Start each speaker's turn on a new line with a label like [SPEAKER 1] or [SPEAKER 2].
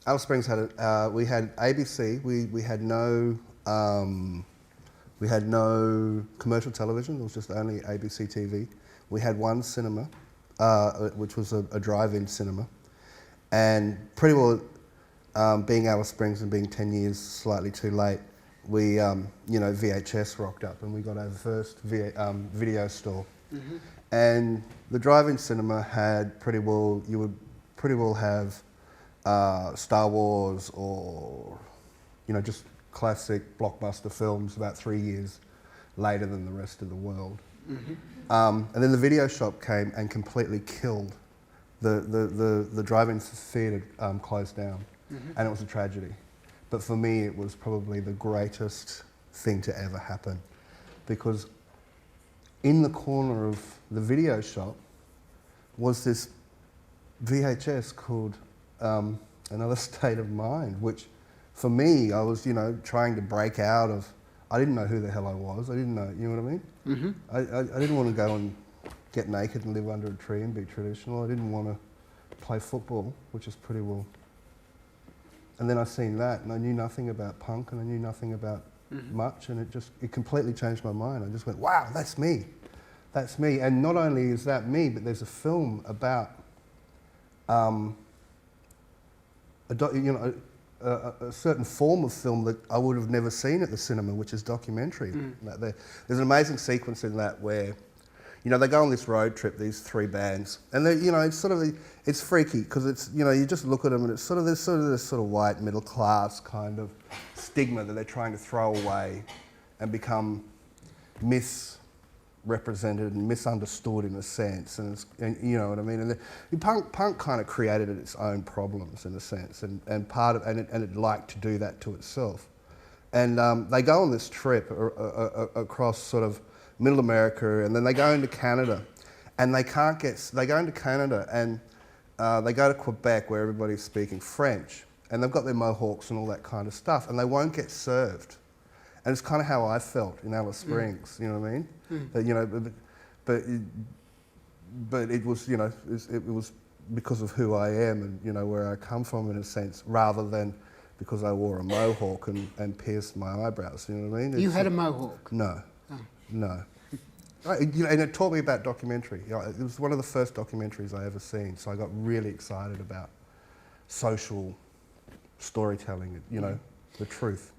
[SPEAKER 1] Alice Springs we had ABC. We had no commercial television. It was just only ABC TV. We had one cinema, which was a drive-in cinema, and pretty well, being Alice Springs and being 10 years slightly too late, we VHS rocked up and we got our first video store. Mm-hmm. And the drive-in cinema had you would pretty well have Star Wars or, just classic blockbuster films about 3 years later than the rest of the world. Mm-hmm. And then the video shop came and completely killed the drive-in theatre. Closed down, mm-hmm. And it was a tragedy. But for me, it was probably the greatest thing to ever happen, because in the corner of the video shop was this VHS called Another State of Mind, which for me, I was, trying to break out of, I didn't know who the hell I was. I didn't know, you know what I mean? Mm-hmm. I didn't want to go and get naked and live under a tree and be traditional. I didn't want to play football, which is pretty well. And then I seen that, and I knew nothing about punk, and I knew nothing about mm-hmm. much, and it completely changed my mind. I just went, wow, that's me. That's me. And not only is that me, but there's a film about a certain form of film that I would have never seen at the cinema, which is documentary. Mm. There's an amazing sequence in that where, they go on this road trip, these three bands, and it's freaky because it's, you just look at them and there's this sort of white middle class kind of stigma that they're trying to throw away and become misrepresented and misunderstood in a sense, and you know what I mean. And punk kind of created its own problems in a sense, and it liked to do that to itself. And they go on this trip across sort of Middle America, and then they go into Canada, and they go into Canada and they go to Quebec where everybody's speaking French, and they've got their mohawks and all that kind of stuff, and they won't get served. And it's kind of how I felt in Alice Springs, you know what I mean? Mm. But it was, it was because of who I am and, where I come from in a sense, rather than because I wore a mohawk and pierced my eyebrows, you know what I mean?
[SPEAKER 2] You had a mohawk?
[SPEAKER 1] No, no. And it taught me about documentary. It was one of the first documentaries I ever seen, so I got really excited about social storytelling, the truth.